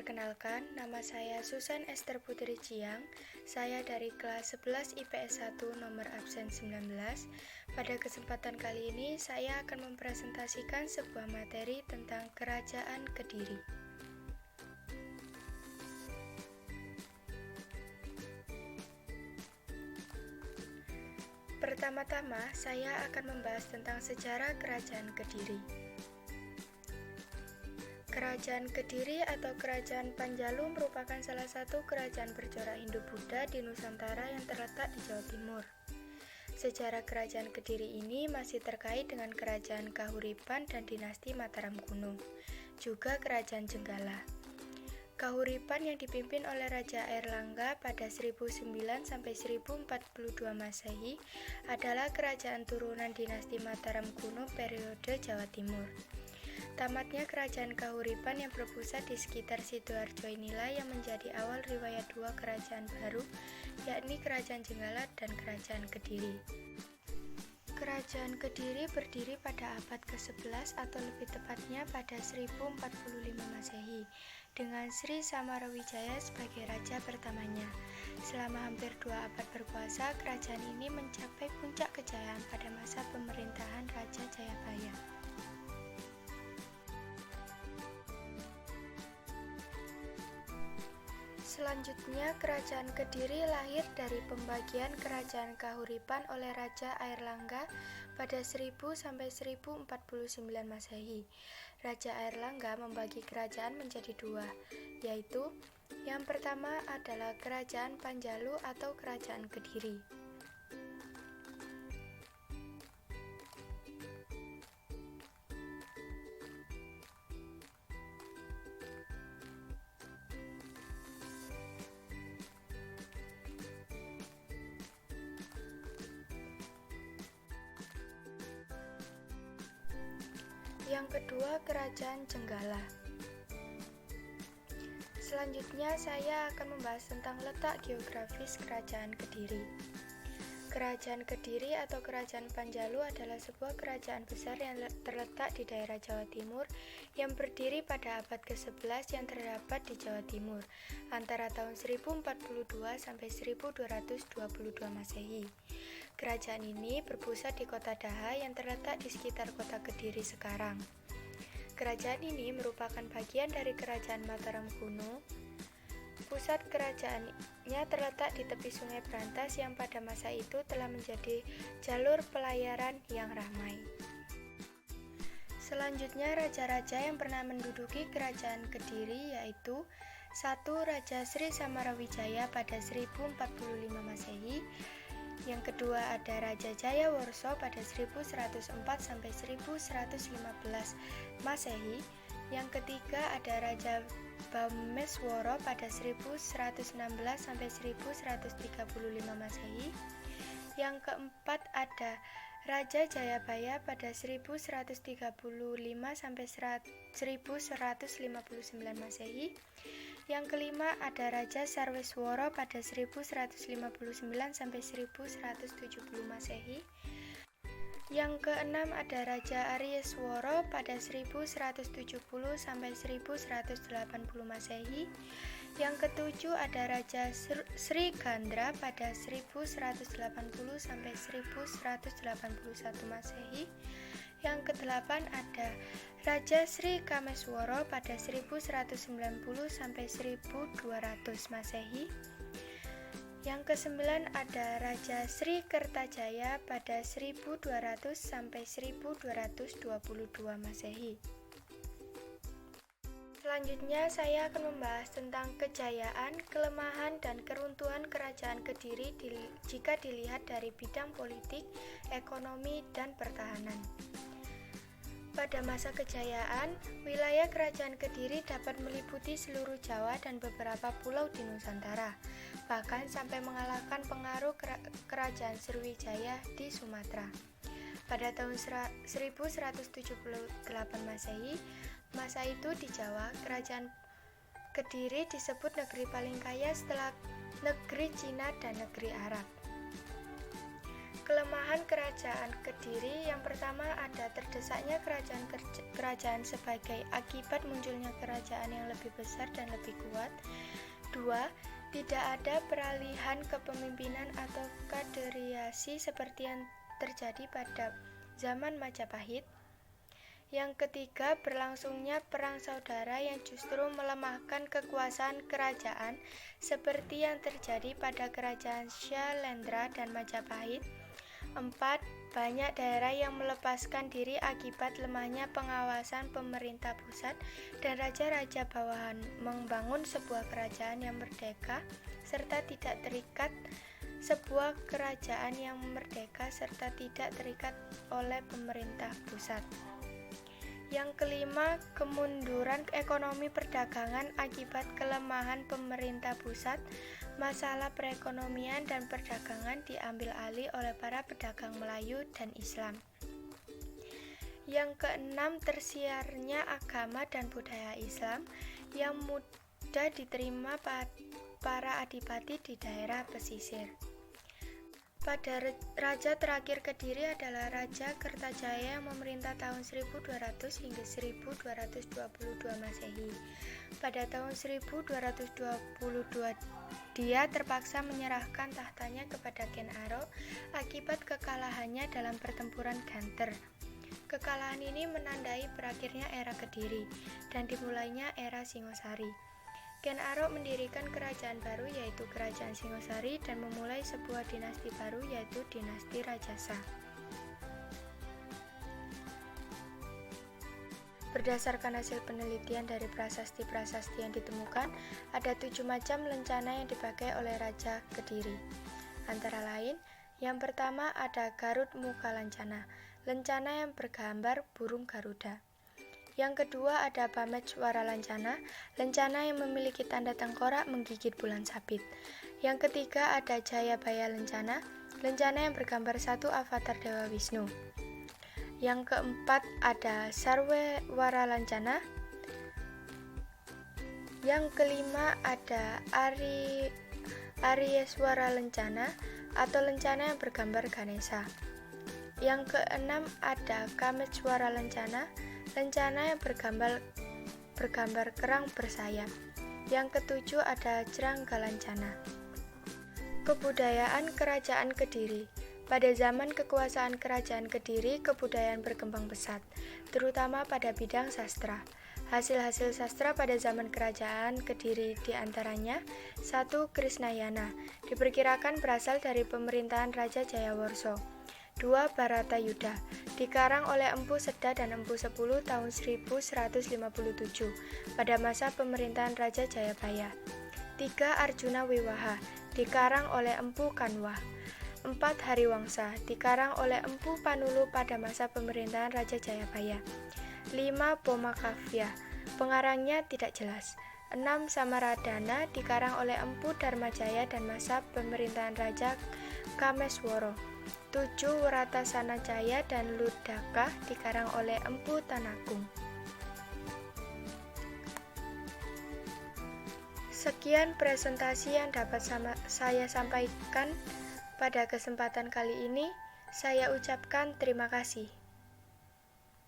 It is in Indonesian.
Perkenalkan, nama saya Susan Esther Putri Ciang. Saya dari kelas 11 IPS 1 nomor absen 19. Pada kesempatan kali ini, saya akan mempresentasikan sebuah materi tentang Kerajaan Kediri. Pertama-tama, saya akan membahas tentang sejarah Kerajaan Kediri. Kerajaan Kediri atau Kerajaan Panjalu merupakan salah satu kerajaan bercorak Hindu-Buddha di Nusantara yang terletak di Jawa Timur. Sejarah Kerajaan Kediri ini masih terkait dengan Kerajaan Kahuripan dan dinasti Mataram kuno, juga Kerajaan Jenggala. Kahuripan yang dipimpin oleh Raja Airlangga pada 1009 sampai 1042 Masehi adalah kerajaan turunan dinasti Mataram kuno periode Jawa Timur. Tamatnya Kerajaan Kahuripan yang berpusat di sekitar Sidoarjo inilah yang menjadi awal riwayat dua kerajaan baru, yakni Kerajaan Jenggala dan Kerajaan Kediri. Kerajaan Kediri berdiri pada abad ke-11 atau lebih tepatnya pada 1045 Masehi, dengan Sri Samarawwijaya sebagai raja pertamanya. Selama hampir 2 abad berkuasa, kerajaan ini mencapai puncak kejayaan pada masa pemerintahan Raja Jayabaya. Selanjutnya, Kerajaan Kediri lahir dari pembagian Kerajaan Kahuripan oleh Raja Airlangga pada 1000 sampai 1049 Masehi. Raja Airlangga membagi kerajaan menjadi dua, yaitu yang pertama adalah Kerajaan Panjalu atau Kerajaan Kediri. Yang kedua, Kerajaan Jenggala. Selanjutnya, saya akan membahas tentang letak geografis Kerajaan Kediri. Kerajaan Kediri atau Kerajaan Panjalu adalah sebuah kerajaan besar yang terletak di daerah Jawa Timur yang berdiri pada abad ke-11 yang terdapat di Jawa Timur antara tahun 1042 sampai 1222 Masehi. Kerajaan ini berpusat di kota Daha yang terletak di sekitar kota Kediri sekarang. Kerajaan ini merupakan bagian dari Kerajaan Mataram kuno. Pusat kerajaannya terletak di tepi Sungai Brantas yang pada masa itu telah menjadi jalur pelayaran yang ramai. Selanjutnya, raja-raja yang pernah menduduki Kerajaan Kediri yaitu 1. Raja Sri Samarawwijaya pada 1045 Masehi. Yang kedua ada Raja Jayawarsa pada 1104 sampai 1115 Masehi. Yang ketiga ada Raja Bhameswara pada 1116 sampai 1135 Masehi. Yang keempat ada Raja Jayabaya pada 1135 sampai 1159 Masehi. Yang kelima ada Raja Sarweswara pada 1159 sampai 1170 Masehi. Yang keenam ada Raja Aryeswara pada 1170 sampai 1180 Masehi. Yang ketujuh ada Raja Sri Gandra pada 1180 sampai 1181 Masehi. Yang kedelapan ada Raja Sri Kameswara pada 1190 sampai 1200 Masehi. Yang kesembilan ada Raja Sri Kertajaya pada 1200 sampai 1222 Masehi. Selanjutnya saya akan membahas tentang kejayaan, kelemahan, dan keruntuhan Kerajaan Kediri jika dilihat dari bidang politik, ekonomi, dan pertahanan. Pada masa kejayaan, wilayah Kerajaan Kediri dapat meliputi seluruh Jawa dan beberapa pulau di Nusantara, bahkan sampai mengalahkan pengaruh Kerajaan Sriwijaya di Sumatera. Pada tahun 1178 Masehi, masa itu di Jawa, Kerajaan Kediri disebut negeri paling kaya setelah negeri Cina dan negeri Arab. Kelemahan kerajaan Kediri yang pertama ada terdesaknya kerajaan sebagai akibat munculnya kerajaan yang lebih besar dan lebih kuat. 2. Tidak ada peralihan kepemimpinan atau kaderisasi seperti yang terjadi pada zaman Majapahit. Yang ketiga, berlangsungnya perang saudara yang justru melemahkan kekuasaan kerajaan seperti yang terjadi pada kerajaan Syailendra dan Majapahit. 4. Banyak daerah yang melepaskan diri akibat lemahnya pengawasan pemerintah pusat dan raja-raja bawahan membangun sebuah kerajaan yang merdeka serta tidak terikat oleh pemerintah pusat. Yang kelima, kemunduran ekonomi perdagangan akibat kelemahan pemerintah pusat. Masalah perekonomian dan perdagangan diambil alih oleh para pedagang Melayu dan Islam. Yang keenam, tersiarnya agama dan budaya Islam yang mudah diterima para adipati di daerah pesisir. Pada raja terakhir Kediri adalah Raja Kertajaya yang memerintah tahun 1200 hingga 1222 Masehi. Pada tahun 1222 dia terpaksa menyerahkan tahtanya kepada Ken Arok akibat kekalahannya dalam pertempuran Ganter. Kekalahan ini menandai berakhirnya era Kediri dan dimulainya era Singosari. Ken Arok mendirikan kerajaan baru yaitu Kerajaan Singosari dan memulai sebuah dinasti baru yaitu dinasti Rajasa. Berdasarkan hasil penelitian dari prasasti-prasasti yang ditemukan, ada 7 macam lencana yang dipakai oleh Raja Kediri. Antara lain, yang pertama ada Garut Muka Lancana, lencana yang bergambar burung Garuda. Yang kedua ada Pamecwara Lancana, lencana yang memiliki tanda tengkorak menggigit bulan sabit. Yang ketiga ada Jayabaya Lencana, lencana yang bergambar satu avatar Dewa Wisnu. Yang keempat ada Sarwewara Lancana. Yang kelima ada Aryeswara Lencana atau lencana yang bergambar Ganesha. Yang keenam ada Kamecwara Lencana, lencana yang bergambar kerang bersayap. Yang ketujuh ada Jrangga Lancana. Kebudayaan Kerajaan Kediri. Pada zaman kekuasaan Kerajaan Kediri, kebudayaan berkembang pesat, terutama pada bidang sastra. Hasil-hasil sastra pada zaman Kerajaan Kediri diantaranya 1. Krisnayana, diperkirakan berasal dari pemerintahan Raja Jayawarsa. 2. Bharatayuddha, dikarang oleh Empu Seda dan Empu Sepuluh tahun 1157 pada masa pemerintahan Raja Jayabaya. 3. Arjuna Wiwaha, dikarang oleh Empu Kanwa. 4. Hariwangsa, dikarang oleh Empu Panulu pada masa pemerintahan Raja Jayabaya. 5. Bomakavya, pengarangnya tidak jelas. 6. Samaradana, dikarang oleh Empu Dharmajaya dan masa pemerintahan Raja Kameswara. 7. Wratasana Jaya dan Ludaka, dikarang oleh Empu Tanagung. Sekian presentasi yang dapat saya sampaikan pada kesempatan kali ini. Saya ucapkan terima kasih.